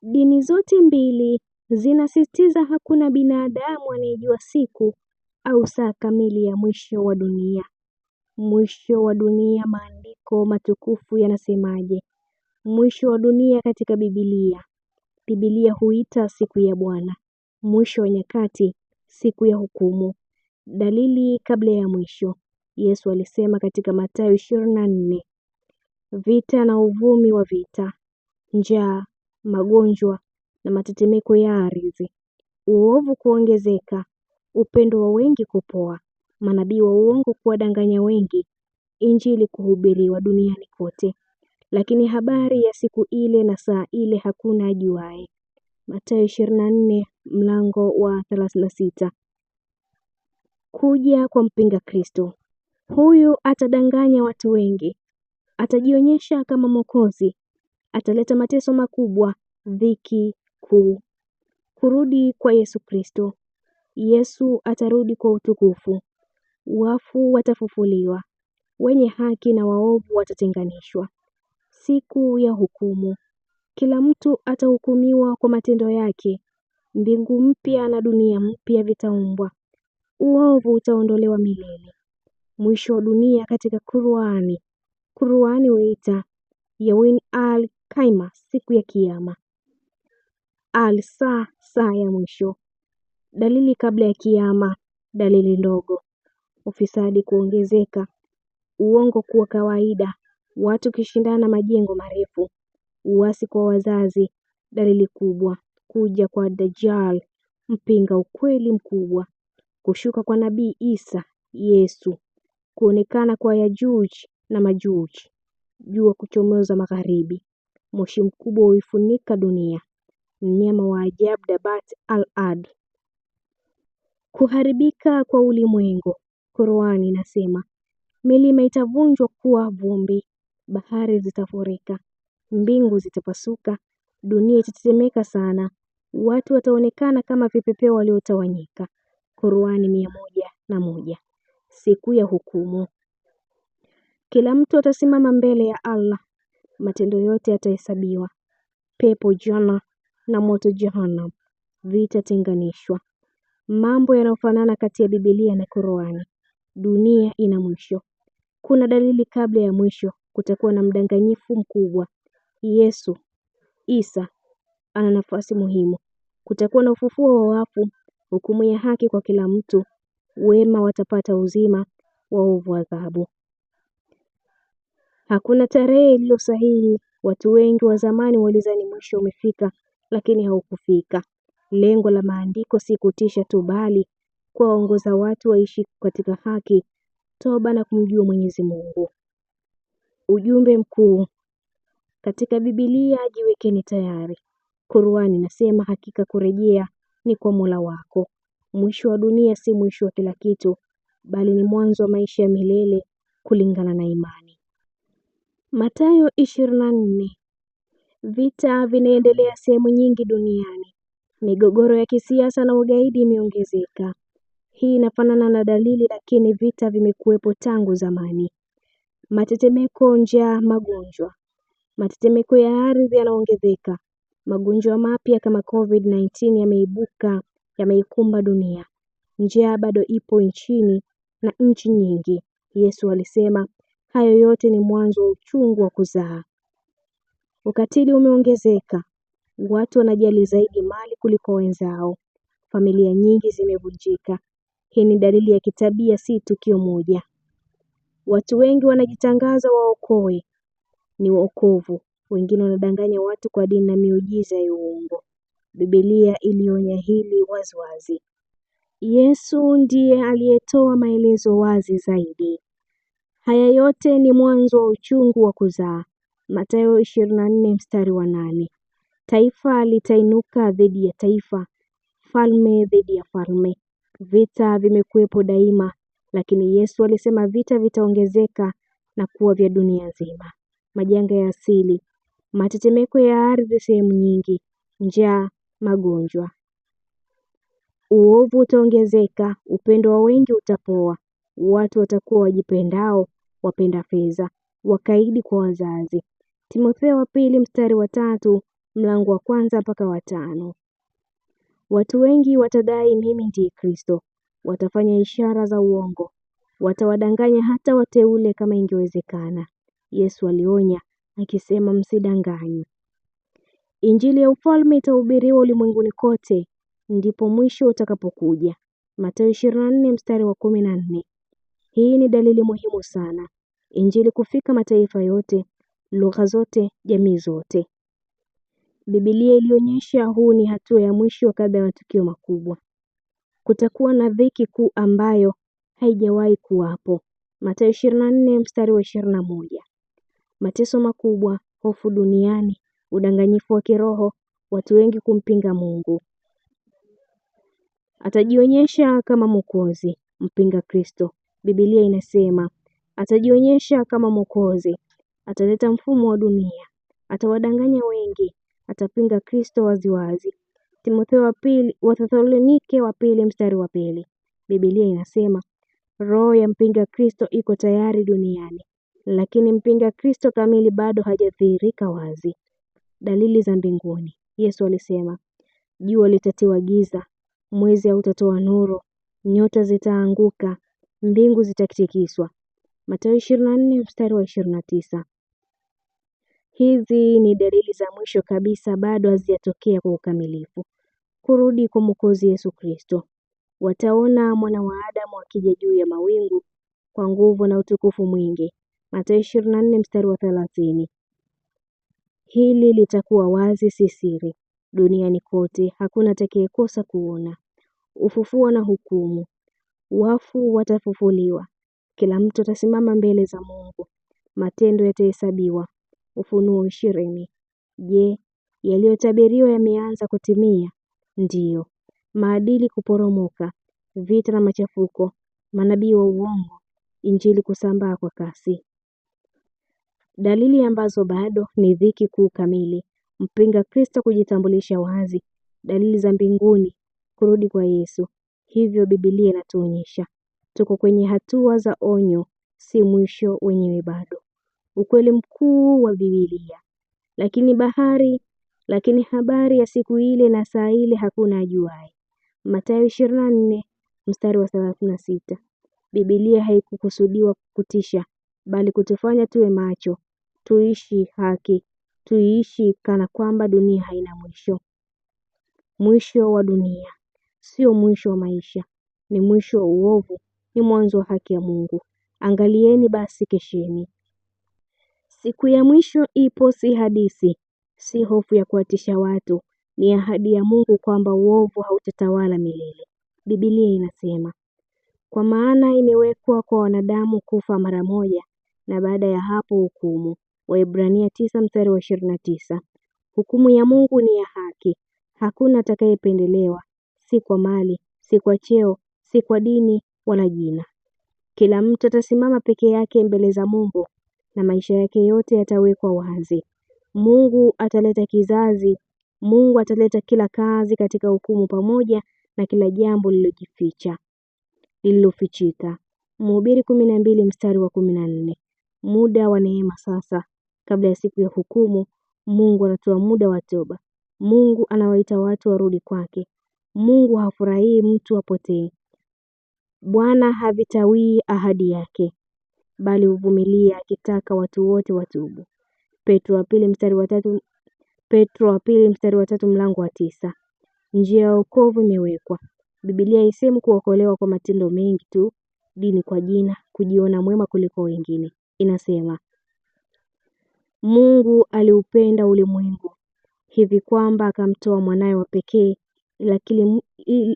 Dini zote mbili zinasisitiza hakuna binadamu anayejua siku au saa kamili ya mwisho wa dunia. Mwisho wa dunia, maandiko matukufu yanasemaje? Mwisho wa dunia katika Biblia. Biblia huita siku ya Bwana. Mwisho wa nyakati, siku ya hukumu. Dalili kabla ya mwisho. Yesu alisema katika Mathayo 24, vita na uvumi wa vita, njaa, magonjwa na matetemeko ya ardhi, uovu kuongezeka, upendo wa wengi kupoa, manabii wa uongo kuwadanganya wengi, injili kuhubiriwa duniani kote, lakini habari ya siku ile na saa ile hakuna ajuaye. Mathayo 24 mlango wa 36. Kuja kwa mpinga Kristo. Huyu atadanganya watu wengi, atajionyesha kama Mwokozi, ataleta mateso makubwa, dhiki kuu. Kurudi kwa Yesu Kristo. Yesu atarudi kwa utukufu. Wafu watafufuliwa, wenye haki na waovu watatenganishwa. Siku ya hukumu. Kila mtu atahukumiwa kwa matendo yake. Mbingu mpya na dunia mpya vitaumbwa. Uovu utaondolewa milele. Mwisho wa dunia katika Qur'ani. Qur'ani huita Yawm al-Qiyama, siku ya Kiyama. Al-Saa, saa ya mwisho. Dalili kabla ya Kiyama. Dalili ndogo. Ufisadi kuongezeka. Uongo kuwa kawaida. Watu kishindana majengo marefu. Uasi kwa wazazi. Dalili kubwa. Kuja kwa Dajjal, mpinga ukweli mkubwa. Kushuka kwa Nabii Isa, Yesu. Kuonekana kwa Yajuj na Majuj. Jua kuchomoza magharibi. Moshi mkubwa huifunika dunia. Mnyama wa ajabu Dabat al-Ad. Kuharibika kwa ulimwengu. Qur'ani inasema milima itavunjwa kuwa vumbi, bahari zitafurika, mbingu zitapasuka, dunia itatetemeka sana, watu wataonekana kama vipepeo waliotawanyika. Qur'ani 101. Siku ya hukumu. Kila mtu atasimama mbele ya Allah. Matendo yote yatahesabiwa. Pepo jana na moto jahannam vitatenganishwa. Mambo yanayofanana kati ya Biblia na Qur'ani. Dunia ina mwisho. Kuna dalili kabla ya mwisho. Kutakuwa na mdanganyifu mkubwa. Yesu Isa ana nafasi muhimu. Kutakuwa na ufufuo wa wafu, hukumu ya haki kwa kila mtu. Wema watapata uzima, waovu adhabu. Hakuna tarehe iliyo sahihi. Watu wengi wa zamani walizani mwisho umefika, lakini haukufika. Lengo la maandiko si kutisha tu, bali kuwaongoza watu waishi katika haki, toba na kumjua Mwenyezi Mungu. Ujumbe mkuu katika Biblia. Jiwekeni tayari. Qur'ani inasema hakika kurejea ni kwa Mola wako. Mwisho wa dunia si mwisho wa kila kitu, bali ni mwanzo wa maisha ya milele kulingana na imani. Mathayo 24. Vita vinaendelea sehemu nyingi duniani. Migogoro ya kisiasa na ugaidi imeongezeka. Hii inafanana na dalili, lakini vita vimekuwepo tangu zamani. Matetemeko, njaa, magonjwa. Matetemeko ya ardhi yanaongezeka. Magonjwa mapya kama COVID-19 yameibuka, yameikumba dunia. Njaa bado ipo nchini na nchi nyingi. Yesu alisema hayo yote ni mwanzo wa uchungu wa kuzaa. Ukatili umeongezeka. Watu wanajali zaidi mali kuliko wenzao. Familia nyingi zimevunjika. Hii ni dalili ya kitabia, si tukio moja. Watu wengi wanajitangaza waokoe, ni wokovu. Wengine wanadanganya watu kwa dini na miujiza ya uongo. Biblia ilionya hili waziwazi. Yesu ndiye aliyetoa maelezo wazi zaidi. Haya yote ni mwanzo wa uchungu wa kuzaa. Mathayo 24 mstari wa 8. Taifa litainuka dhidi ya taifa, falme dhidi ya falme. Vita vimekuwepo daima, lakini Yesu alisema vita vitaongezeka na kuwa vya dunia nzima. Majanga ya asili, matetemeko ya ardhi sehemu nyingi, njaa, magonjwa. Uovu utaongezeka, upendo wa wengi utapoa. Watu watakuwa wajipendao, wapenda fedha, wakaidi kwa wazazi. Timotheo wa pili mstari wa 3, mlango wa 1 mpaka wa 5. Watu wengi watadai mimi ndiye Kristo, watafanya ishara za uongo, watawadanganya hata wateule kama ingewezekana. Yesu alionya akisema, msidanganywe. Injili ya ufalme itahubiriwa ulimwenguni kote, ndipo mwisho utakapokuja. Mathayo 24 mstari wa 14. Hii ni dalili muhimu sana. Injili kufika mataifa yote, lugha zote, jamii zote. Biblia ilionyesha huu ni hatua ya mwisho kabla ya matukio makubwa. Kutakuwa na dhiki kuu ambayo haijawahi kuwapo. Mathayo 24 mstari wa 21. Mateso makubwa, hofu duniani, udanganyifu wa kiroho, watu wengi kumpinga Mungu. Atajionyesha kama Mwokozi, mpinga Kristo. Biblia inasema atajionyesha kama Mwokozi, ataleta mfumo wa dunia, atawadanganya wengi, atapinga Kristo waziwazi. Wathesalonike wa pili mstari wa 2. Biblia inasema roho ya mpinga Kristo iko tayari duniani, lakini mpinga Kristo kamili bado hajadhihirika wazi. Dalili za mbinguni. Yesu alisema jua litatiwa giza, mwezi hautatoa nuru, nyota zitaanguka, mbingu zitatikiswa. Mathayo 24 mstari wa 29. Hizi ni dalili za mwisho kabisa, bado hazijatokea kwa ukamilifu. Kurudi kwa Mwokozi Yesu Kristo. Wataona mwana wa Adamu akija juu ya mawingu kwa nguvu na utukufu mwingi. Mathayo 24 mstari wa 30. Hili litakuwa wazi, si siri. Duniani kote hakuna atakayekosa kuona. Ufufuo na hukumu. Wafu watafufuliwa. Kila mtu atasimama mbele za Mungu. Matendo yatahesabiwa. Ufunuo 20. Je, yaliyotabiriwa yameanza kutimia? Ndiyo. Maadili kuporomoka, vita na machafuko, manabii wa uongo, injili kusambaa kwa kasi. Dalili ambazo bado ni dhiki kuu kamili, mpinga Kristo kujitambulisha wazi, dalili za mbinguni, kurudi kwa Yesu. Hivyo Biblia inatuonyesha tuko kwenye hatua za onyo, si mwisho wenyewe bado. Ukweli mkuu wa Biblia. Lakini habari ya siku ile na saa ile hakuna ajuaye. Mathayo 24 mstari wa 36. Biblia haikukusudiwa kutisha, bali kutufanya tuwe macho, tuishi haki, tuishi kana kwamba dunia haina mwisho. Mwisho wa dunia sio mwisho wa maisha, ni mwisho wa uovu, ni mwanzo wa haki ya Mungu. Angalieni basi, kesheni. Siku ya mwisho ipo, si hadithi, si hofu ya kuwatisha watu, ni ahadi ya Mungu kwamba uovu hautatawala milele. Biblia inasema, kwa maana imewekwa kwa wanadamu kufa mara moja, na baada ya hapo hukumu. Waebrania 9 mstari wa 29. Hukumu ya Mungu ni ya haki. Hakuna atakayependelewa, si kwa mali, si kwa cheo, si kwa dini wala jina. Kila mtu atasimama peke yake mbele za Mungu na maisha yake yote yatawekwa wazi. Mungu ataleta kila kazi katika hukumu pamoja na kila jambo lililofichika. Mhubiri 12 mstari wa 14. Muda wa neema sasa, kabla ya siku ya hukumu. Mungu anatoa muda wa toba. Mungu anawaita watu warudi kwake. Mungu hafurahii mtu apotee. Bwana havitawii ahadi yake, bali huvumilia akitaka watu wote watubu. Petro wa pili mstari wa 3 mlango wa 9. Njia ya wokovu imewekwa. Biblia haisemi kuokolewa kwa matendo mengi tu, dini kwa jina, kujiona mwema kuliko wengine. Inasema Mungu aliupenda ulimwengu hivi kwamba akamtoa mwanawe wa pekee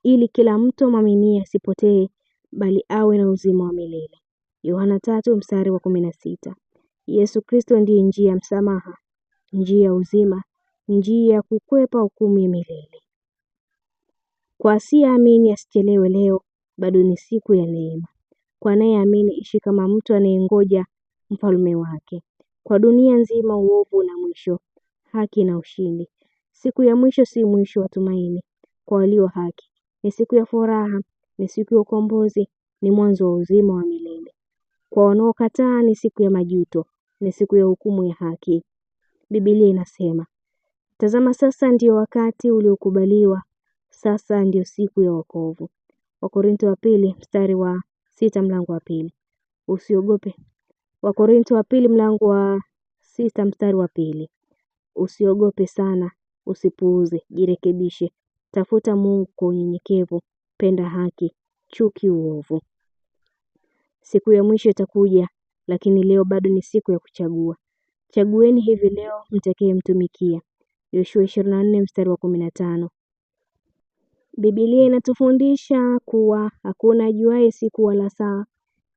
ili kila mtu amwaminie asipotee, bali awe na uzima wa milele. Yohana 3 mstari wa 16. Yesu Kristo ndiye njia ya msamaha, njia ya uzima, njia ya kukwepa hukumu ya milele. Kwa asiyeamini asichelewe leo, bado ni siku ya neema. Kwa anayeamini ishi kama mtu anayengoja mfalme wake. Kwa dunia nzima uovu na mwisho, haki na ushindi. Siku ya mwisho si mwisho wa tumaini kwa walio haki. Ni siku ya furaha, ni siku ya ukombozi, ni mwanzo wa uzima wa milele. Kwa wanaokataa ni siku ya majuto, ni siku ya hukumu ya haki. Biblia inasema, Tazama sasa ndio wakati uliokubaliwa, sasa ndio siku ya wokovu. Wakorintho wa pili mstari wa 6 mlango wa pili. Usiogope. Wakorintho wa pili mlango wa 6 mstari wa pili. Usiogope sana, usipuuze, jirekebishe. Tafuta Mungu kwa unyenyekevu, penda haki, chuki uovu. Siku ya mwisho itakuja, lakini leo bado ni siku ya kuchagua. Chagueni hivi leo mtakayemtumikia. Yoshua 24 mstari wa 15. Biblia inatufundisha kuwa hakuna ajuaye siku wala saa.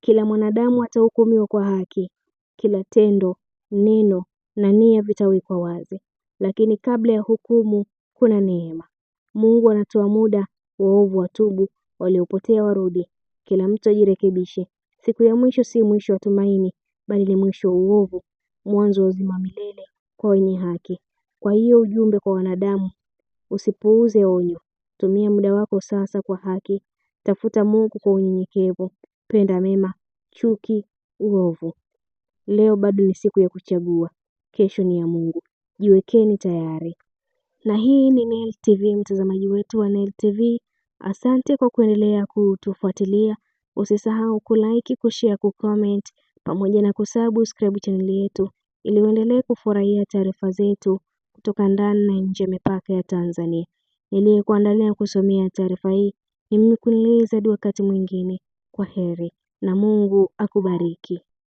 Kila mwanadamu atahukumiwa kwa haki. Kila tendo, neno na nia vitawekwa wazi. Lakini kabla ya hukumu kuna neema. Mungu anatoa muda, waovu watubu, waliopotea warudi. Kila mtu ajirekebishe. Siku ya mwisho si mwisho wa tumaini, bali ni mwisho wa uovu, mwanzo wa uzima milele kwa wenye haki. Kwa hiyo ujumbe kwa wanadamu, usipuuze onyo. Tumia muda wako sasa kwa haki. Tafuta Mungu kwa unyenyekevu. Penda mema, chuki uovu. Leo bado ni siku ya kuchagua. Kesho ni ya Mungu. Jiwekeni tayari. Na hii ni Nile TV, mtazamaji wetu wa Nile TV. Asante kwa kuendelea kutufuatilia. Usisahau kulike, kushare, kucomment pamoja na kusubscribe chaneli yetu ili uendelee kufurahia taarifa zetu kutoka ndani na nje ya mipaka ya Tanzania. Niliyekuandalia kusomea taarifa hii ni mimi Kunileza. Hadi wakati mwingine, kwa heri na Mungu akubariki.